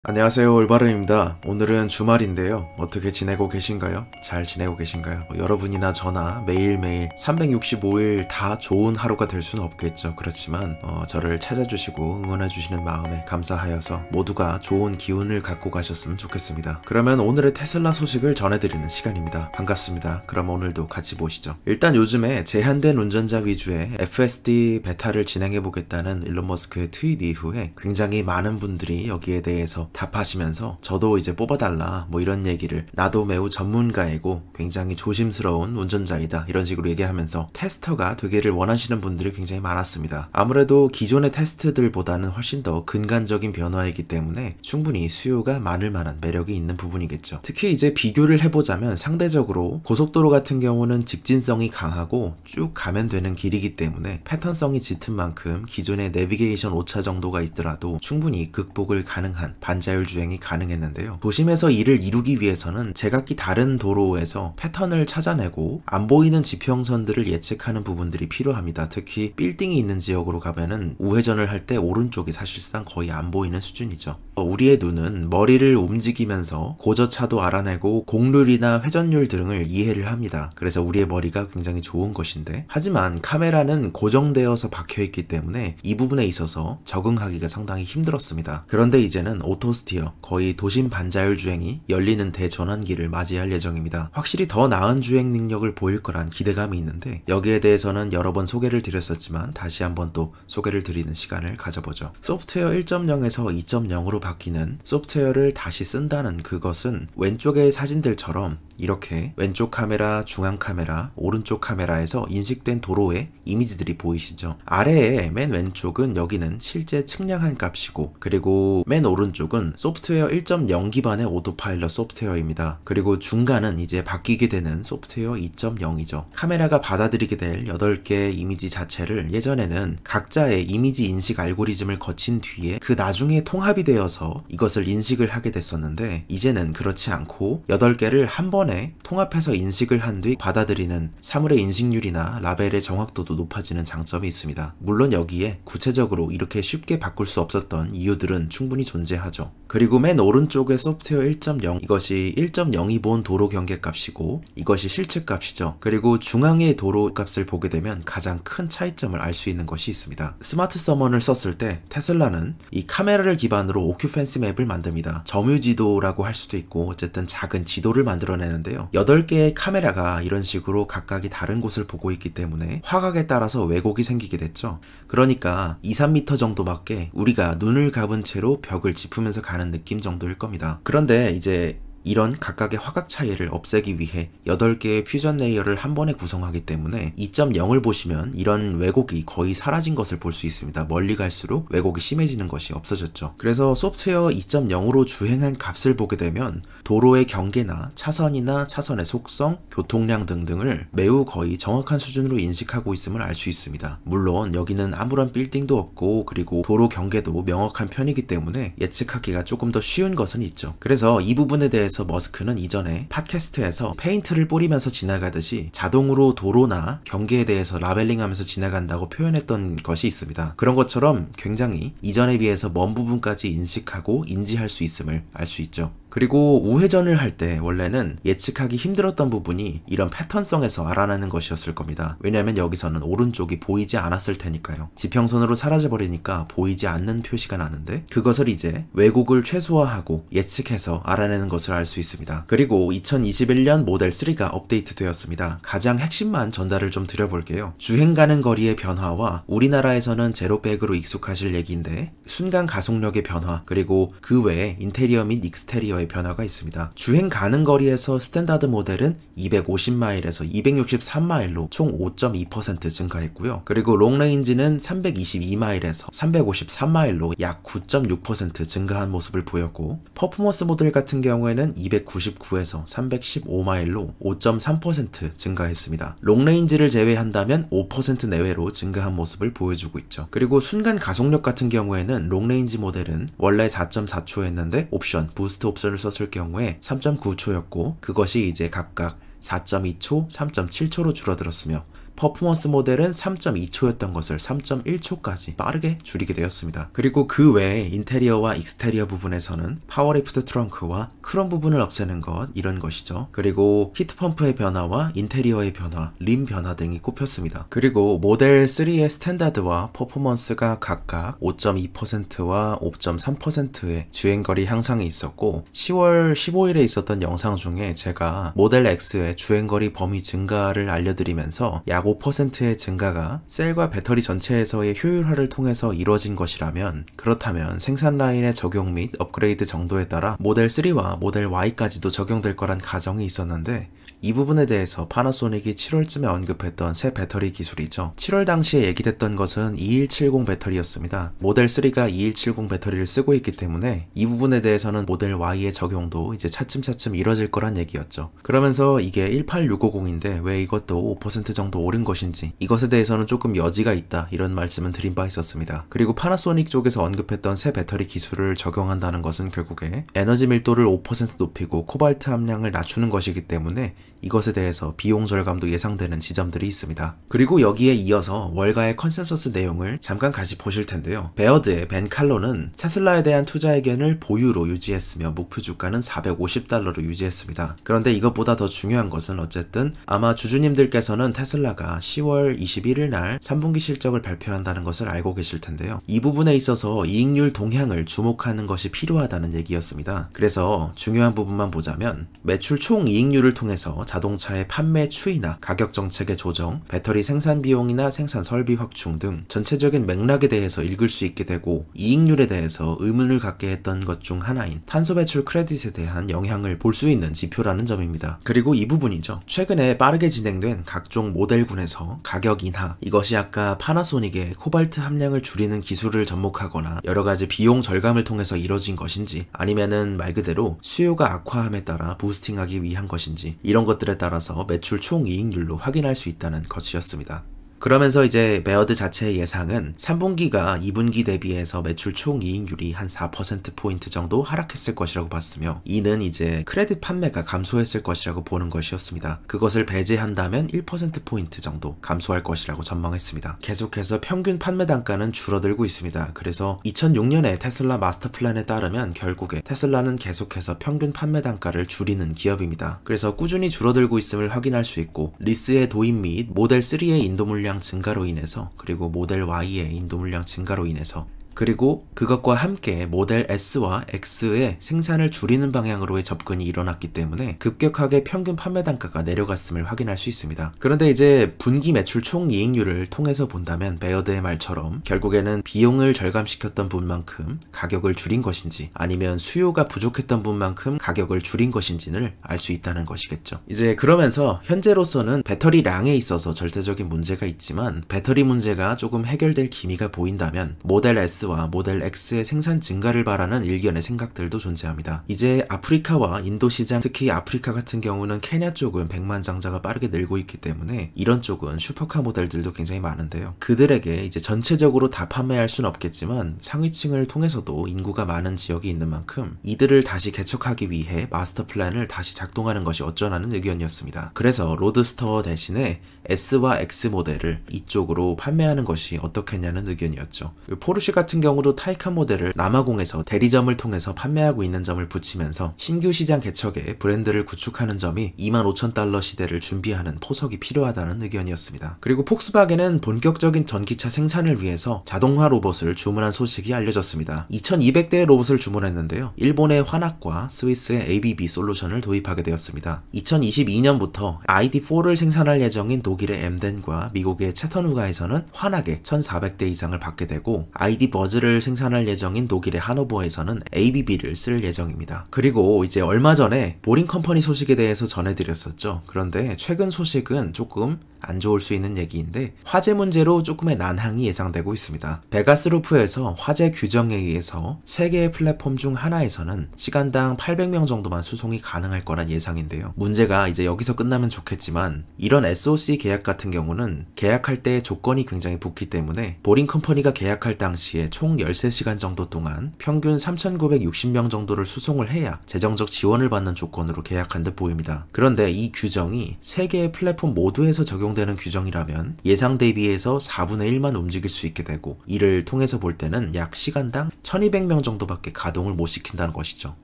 안녕하세요, 올바름입니다. 오늘은 주말인데요. 어떻게 지내고 계신가요? 잘 지내고 계신가요? 여러분이나 저나 매일매일 365일 다 좋은 하루가 될 수는 없겠죠. 그렇지만 저를 찾아주시고 응원해주시는 마음에 감사하여서 모두가 좋은 기운을 갖고 가셨으면 좋겠습니다. 그러면 오늘의 테슬라 소식을 전해드리는 시간입니다. 반갑습니다. 그럼 오늘도 같이 보시죠. 일단 요즘에 제한된 운전자 위주의 FSD 베타를 진행해보겠다는 일론 머스크의 트윗 이후에 굉장히 많은 분들이 여기에 대해서 답하시면서 저도 이제 뽑아달라 뭐 이런 얘기를, 나도 매우 전문가이고 굉장히 조심스러운 운전자이다 이런 식으로 얘기하면서 테스터가 되기를 원하시는 분들이 굉장히 많았습니다. 아무래도 기존의 테스트들보다는 훨씬 더 근간적인 변화이기 때문에 충분히 수요가 많을 만한 매력이 있는 부분이겠죠. 특히 이제 비교를 해보자면 상대적으로 고속도로 같은 경우는 직진성이 강하고 쭉 가면 되는 길이기 때문에 패턴성이 짙은 만큼 기존의 내비게이션 오차 정도가 있더라도 충분히 극복을 가능한 반자율 주행이 가능했는데요. 도심에서 이를 이루기 위해서는 제각기 다른 도로에서 패턴을 찾아내고 안 보이는 지평선들을 예측하는 부분들이 필요합니다. 특히 빌딩이 있는 지역으로 가면은 우회전을 할 때 오른쪽이 사실상 거의 안 보이는 수준이죠. 우리의 눈은 머리를 움직이면서 고저차도 알아내고 곡률이나 회전율 등을 이해를 합니다. 그래서 우리의 머리가 굉장히 좋은 것인데, 하지만 카메라는 고정되어서 박혀있기 때문에 이 부분에 있어서 적응하기가 상당히 힘들었습니다. 그런데 이제는 오토스티어, 거의 도심 반자율 주행이 열리는 대전환기를 맞이할 예정입니다. 확실히 더 나은 주행 능력을 보일 거란 기대감이 있는데, 여기에 대해서는 여러 번 소개를 드렸었지만 다시 한번 또 소개를 드리는 시간을 가져보죠. 소프트웨어 1.0에서 2.0으로 바뀌는 소프트웨어를 다시 쓴다는 그것은 왼쪽의 사진들처럼 이렇게 왼쪽 카메라, 중앙 카메라, 오른쪽 카메라에서 인식된 도로의 이미지들이 보이시죠? 아래에 맨 왼쪽은 여기는 실제 측량한 값이고, 그리고 맨 오른쪽은 소프트웨어 1.0 기반의 오토파일럿 소프트웨어입니다. 그리고 중간은 이제 바뀌게 되는 소프트웨어 2.0이죠. 카메라가 받아들이게 될 8개의 이미지 자체를 예전에는 각자의 이미지 인식 알고리즘을 거친 뒤에 그 나중에 통합이 되어서 이것을 인식을 하게 됐었는데, 이제는 그렇지 않고 8개를 한 번에 통합해서 인식을 한 뒤 받아들이는 사물의 인식률이나 라벨의 정확도도 높아지는 장점이 있습니다. 물론 여기에 구체적으로 이렇게 쉽게 바꿀 수 없었던 이유들은 충분히 존재하죠. 그리고 맨 오른쪽의 소프트웨어 1.0, 이것이 1.0이 본 도로 경계 값이고 이것이 실측 값이죠. 그리고 중앙의 도로 값을 보게 되면 가장 큰 차이점을 알 수 있는 것이 있습니다. 스마트 서먼을 썼을 때 테슬라는 이 카메라를 기반으로 오큐펜시 맵을 만듭니다. 점유지도라고 할 수도 있고 어쨌든 작은 지도를 만들어내는데요. 8개의 카메라가 이런 식으로 각각이 다른 곳을 보고 있기 때문에 화각에 따라서 왜곡이 생기게 됐죠. 그러니까 2-3m 정도밖에 우리가 눈을 감은 채로 벽을 짚으면서 가는 느낌 정도일 겁니다. 그런데 이제 이런 각각의 화각 차이를 없애기 위해 8개의 퓨전 레이어를 한 번에 구성하기 때문에 2.0을 보시면 이런 왜곡이 거의 사라진 것을 볼 수 있습니다. 멀리 갈수록 왜곡이 심해지는 것이 없어졌죠. 그래서 소프트웨어 2.0으로 주행한 값을 보게 되면 도로의 경계나 차선이나 차선의 속성, 교통량 등등을 매우 거의 정확한 수준으로 인식하고 있음을 알 수 있습니다. 물론 여기는 아무런 빌딩도 없고 그리고 도로 경계도 명확한 편이기 때문에 예측하기가 조금 더 쉬운 것은 있죠. 그래서 이 부분에 대해서 머스크는 이전에 팟캐스트에서 페인트를 뿌리면서 지나가듯이 자동으로 도로나 경계에 대해서 라벨링하면서 지나간다고 표현했던 것이 있습니다. 그런 것처럼 굉장히 이전에 비해서 먼 부분까지 인식하고 인지할 수 있음을 알 수 있죠. 그리고 우회전을 할 때 원래는 예측하기 힘들었던 부분이 이런 패턴성에서 알아내는 것이었을 겁니다. 왜냐하면 여기서는 오른쪽이 보이지 않았을 테니까요. 지평선으로 사라져버리니까 보이지 않는 표시가 나는데, 그것을 이제 왜곡을 최소화하고 예측해서 알아내는 것을 알 수 있습니다. 그리고 2021년 모델 3가 업데이트 되었습니다. 가장 핵심만 전달을 좀 드려볼게요. 주행 가는 거리의 변화와 우리나라에서는 제로백으로 익숙하실 얘기인데 순간 가속력의 변화, 그리고 그 외에 인테리어 및 익스테리어 변화가 있습니다. 주행 가는 거리에서 스탠다드 모델은 250마일에서 263마일로 총 5.2% 증가했고요. 그리고 롱레인지는 322마일에서 353마일로 약 9.6% 증가한 모습을 보였고, 퍼포먼스 모델 같은 경우에는 299에서 315마일로 5.3% 증가했습니다. 롱레인지를 제외한다면 5% 내외로 증가한 모습을 보여주고 있죠. 그리고 순간 가속력 같은 경우에는 롱레인지 모델은 원래 4.4초였는데 옵션, 부스트 옵션을 썼을 경우에 3.9초였고 그것이 이제 각각 4.2초, 3.7초로 줄어들었으며, 퍼포먼스 모델은 3.2초였던 것을 3.1초까지 빠르게 줄이게 되었습니다. 그리고 그 외에 인테리어와 익스테리어 부분에서는 파워리프트 트렁크와 크롬 부분을 없애는 것, 이런 것이죠. 그리고 히트펌프의 변화와 인테리어의 변화, 림 변화 등이 꼽혔습니다. 그리고 모델 3의 스탠다드와 퍼포먼스가 각각 5.2%와 5.3%의 주행거리 향상이 있었고, 10월 15일에 있었던 영상 중에 제가 모델 X의 주행거리 범위 증가를 알려드리면서 약 5%의 증가가 셀과 배터리 전체에서의 효율화를 통해서 이루어진 것이라면, 그렇다면 생산 라인의 적용 및 업그레이드 정도에 따라 모델 3와 모델 Y까지도 적용될 거란 가정이 있었는데, 이 부분에 대해서 파나소닉이 7월쯤에 언급했던 새 배터리 기술이죠. 7월 당시에 얘기됐던 것은 2170 배터리였습니다. 모델 3가 2170 배터리를 쓰고 있기 때문에 이 부분에 대해서는 모델 Y의 적용도 이제 차츰차츰 이뤄질 거란 얘기였죠. 그러면서 이게 18650인데 왜 이것도 5% 정도 오른 것인지, 이것에 대해서는 조금 여지가 있다, 이런 말씀은 드린 바 있었습니다. 그리고 파나소닉 쪽에서 언급했던 새 배터리 기술을 적용한다는 것은 결국에 에너지 밀도를 5% 높이고 코발트 함량을 낮추는 것이기 때문에 이것에 대해서 비용 절감도 예상되는 지점들이 있습니다. 그리고 여기에 이어서 월가의 컨센서스 내용을 잠깐 같이 보실 텐데요. 베어드의 벤 칼론은 테슬라에 대한 투자 의견을 보유로 유지했으며 목표 주가는 $450로 유지했습니다. 그런데 이것보다 더 중요한 것은 어쨌든 아마 주주님들께서는 테슬라가 10월 21일 날 3분기 실적을 발표한다는 것을 알고 계실 텐데요. 이 부분에 있어서 이익률 동향을 주목하는 것이 필요하다는 얘기였습니다. 그래서 중요한 부분만 보자면 매출 총 이익률을 통해서 자동차의 판매 추이나 가격 정책의 조정, 배터리 생산 비용이나 생산 설비 확충 등 전체적인 맥락에 대해서 읽을 수 있게 되고, 이익률에 대해서 의문을 갖게 했던 것 중 하나인 탄소 배출 크레딧에 대한 영향을 볼 수 있는 지표라는 점입니다. 그리고 이 부분이죠. 최근에 빠르게 진행된 각종 모델군에서 가격 인하, 이것이 아까 파나소닉의 코발트 함량을 줄이는 기술을 접목하거나 여러가지 비용 절감을 통해서 이뤄진 것인지, 아니면은 말 그대로 수요가 악화함에 따라 부스팅하기 위한 것인지, 이런 것들에 따라서 매출 총 이익률로 확인할 수 있다는 것이었습니다. 그러면서 이제 베어드 자체의 예상은 3분기가 2분기 대비해서 매출 총 이익률이 한 4%포인트 정도 하락했을 것이라고 봤으며, 이는 이제 크레딧 판매가 감소했을 것이라고 보는 것이었습니다. 그것을 배제한다면 1%포인트 정도 감소할 것이라고 전망했습니다. 계속해서 평균 판매 단가는 줄어들고 있습니다. 그래서 2006년에 테슬라 마스터 플랜에 따르면 결국에 테슬라는 계속해서 평균 판매 단가를 줄이는 기업입니다. 그래서 꾸준히 줄어들고 있음을 확인할 수 있고, 리스의 도입 및 모델 3의 인도 물량 증가로 인해서, 그리고 모델 Y의 인도 물량 증가로 인해서, 그리고 그것과 함께 모델 S와 X의 생산을 줄이는 방향으로의 접근이 일어났기 때문에 급격하게 평균 판매 단가가 내려갔음을 확인할 수 있습니다. 그런데 이제 분기 매출 총 이익률을 통해서 본다면 베어드의 말처럼 결국에는 비용을 절감시켰던 분만큼 가격을 줄인 것인지, 아니면 수요가 부족했던 분만큼 가격을 줄인 것인지를 알 수 있다는 것이겠죠. 이제 그러면서 현재로서는 배터리량에 있어서 절대적인 문제가 있지만, 배터리 문제가 조금 해결될 기미가 보인다면 모델 S와 모델 X의 생산 증가를 바라는 일견의 생각들도 존재합니다. 이제 아프리카와 인도 시장, 특히 아프리카 같은 경우는 케냐 쪽은 100만 장자가 빠르게 늘고 있기 때문에 이런 쪽은 슈퍼카 모델들도 굉장히 많은데요. 그들에게 이제 전체적으로 다 판매할 수는 없겠지만 상위층을 통해서도 인구가 많은 지역이 있는 만큼 이들을 다시 개척하기 위해 마스터 플랜을 다시 작동하는 것이 어쩌라는 의견이었습니다. 그래서 로드스터 대신에 S와 X 모델을 이쪽으로 판매하는 것이 어떻겠냐는 의견이었죠. 포르쉐 같은 경우도 타이칸 모델을 남아공에서 대리점을 통해서 판매하고 있는 점을 붙이면서 신규 시장 개척에 브랜드를 구축하는 점이 25,000달러 시대를 준비하는 포석이 필요하다는 의견이었습니다. 그리고 폭스바겐은 본격적인 전기차 생산을 위해서 자동화 로봇을 주문한 소식이 알려졌습니다. 2200대의 로봇을 주문했는데요. 일본의 화낙과 스위스의 ABB 솔루션을 도입하게 되었습니다. 2022년부터 ID4를 생산할 예정인 독일의 엠덴과 미국의 채터누가에서는 화낙의 1400대 이상을 받게 되고, ID 버즈를 생산할 예정인 독일의 하노버에서는 ABB를 쓸 예정입니다. 그리고 이제 얼마 전에 보링 컴퍼니 소식에 대해서 전해드렸었죠. 그런데 최근 소식은 조금 안 좋을 수 있는 얘기인데, 화재 문제로 조금의 난항이 예상되고 있습니다. 베가스 루프에서 화재 규정에 의해서 3개의 플랫폼 중 하나에서는 시간당 800명 정도만 수송이 가능할 거란 예상인데요. 문제가 이제 여기서 끝나면 좋겠지만, 이런 SOC 계약 같은 경우는 계약할 때 조건이 굉장히 붙기 때문에 보링 컴퍼니가 계약할 당시에 총 13시간 정도 동안 평균 3,960명 정도를 수송을 해야 재정적 지원을 받는 조건으로 계약한 듯 보입니다. 그런데 이 규정이 3개의 플랫폼 모두에서 적용 적용되는 규정이라면 예상 대비해서 4분의 1만 움직일 수 있게 되고, 이를 통해서 볼 때는 약 시간당 1200명 정도밖에 가동을 못 시킨다는 것이죠.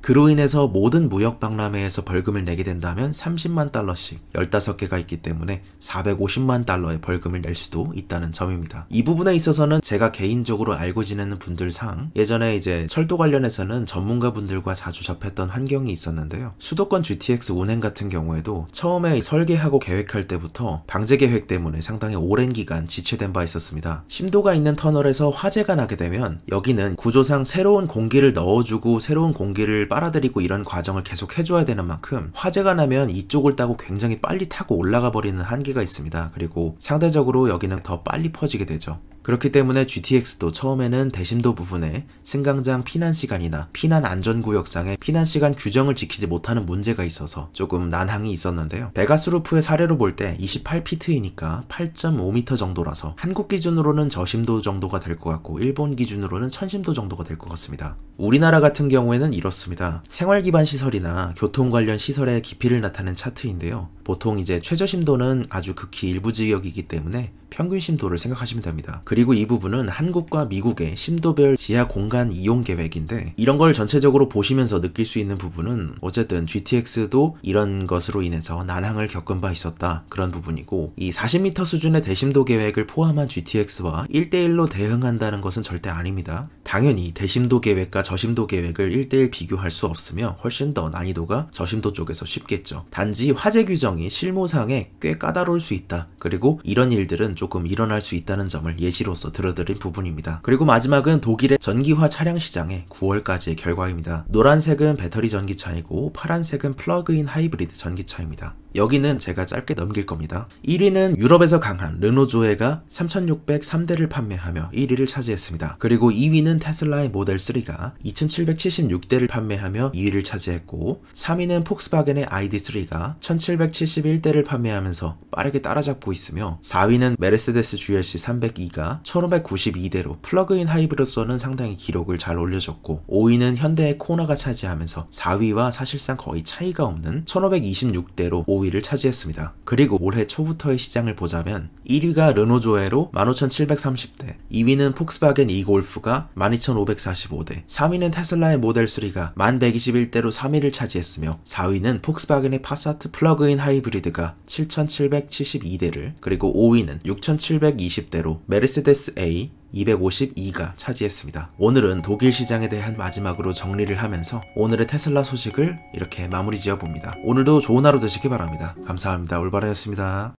그로 인해서 모든 무역 박람회에서 벌금을 내게 된다면 30만 달러씩 15개가 있기 때문에 450만 달러의 벌금을 낼 수도 있다는 점입니다. 이 부분에 있어서는 제가 개인적으로 알고 지내는 분들 상 예전에 이제 철도 관련해서는 전문가분들과 자주 접했던 환경이 있었는데요. 수도권 GTX 운행 같은 경우에도 처음에 설계하고 계획할 때부터 방제 계획 때문에 상당히 오랜 기간 지체된 바 있었습니다. 심도가 있는 터널에서 화재가 나게 되면 여기는 구조상 새로운 공기를 넣어주고 새로운 공기를 빨아들이고 이런 과정을 계속 해줘야 되는 만큼 화재가 나면 이쪽을 따고 굉장히 빨리 타고 올라가 버리는 한계가 있습니다. 그리고 상대적으로 여기는 더 빨리 퍼지게 되죠. 그렇기 때문에 GTX도 처음에는 대심도 부분에 승강장 피난 시간이나 피난 안전구역상의 피난 시간 규정을 지키지 못하는 문제가 있어서 조금 난항이 있었는데요. 베가스루프의 사례로 볼 때 28피트이니까 8.5m 정도라서 한국 기준으로는 저심도 정도가 될 것 같고 일본 기준으로는 천심도 정도가 될 것 같습니다. 우리나라 같은 경우에는 이렇습니다. 생활기반 시설이나 교통 관련 시설의 깊이를 나타낸 차트인데요. 보통 이제 최저심도는 아주 극히 일부 지역이기 때문에 평균 심도를 생각하시면 됩니다. 그리고 이 부분은 한국과 미국의 심도별 지하 공간 이용 계획인데, 이런 걸 전체적으로 보시면서 느낄 수 있는 부분은 어쨌든 GTX도 이런 것으로 인해서 난항을 겪은 바 있었다, 그런 부분이고, 이 40m 수준의 대심도 계획을 포함한 GTX와 1대1로 대응한다는 것은 절대 아닙니다. 당연히 대심도 계획과 저심도 계획을 1대1 비교할 수 없으며 훨씬 더 난이도가 저심도 쪽에서 쉽겠죠. 단지 화재 규정이 실무상에 꽤 까다로울 수 있다. 그리고 이런 일들은 조금 일어날 수 있다는 점을 예시로서 들어드린 부분입니다. 그리고 마지막은 독일의 전기화 차량 시장의 9월까지의 결과입니다. 노란색은 배터리 전기차이고 파란색은 플러그인 하이브리드 전기차입니다. 여기는 제가 짧게 넘길 겁니다. 1위는 유럽에서 강한 르노조에가 3603대를 판매하며 1위를 차지했습니다. 그리고 2위는 테슬라의 모델 3가 2776대를 판매하며 2위를 차지했고, 3위는 폭스바겐의 ID3가 1771대를 판매하면서 빠르게 따라잡고 있으며, 4위는 메르세데스 GLC 302가 1592대로 플러그인 하이브로서는 상당히 기록을 잘 올려줬고, 5위는 현대의 코나가 차지하면서 4위와 사실상 거의 차이가 없는 1526대로 5위를 차지했습니다. 그리고 올해 초부터의 시장을 보자면 1위가 르노조에로 15730대, 2위는 폭스바겐 이골프가 12545대, 3위는 테슬라의 모델 3가 1121대로 3위를 차지했으며, 4위는 폭스바겐의 파사트 플러그인 하이브리드가 7772대를, 그리고 5위는 6720대로 메르세데스 A 252가 차지했습니다. 오늘은 독일 시장에 대한 마지막으로 정리를 하면서 오늘의 테슬라 소식을 이렇게 마무리 지어봅니다. 오늘도 좋은 하루 되시기 바랍니다. 감사합니다. 올바라였습니다.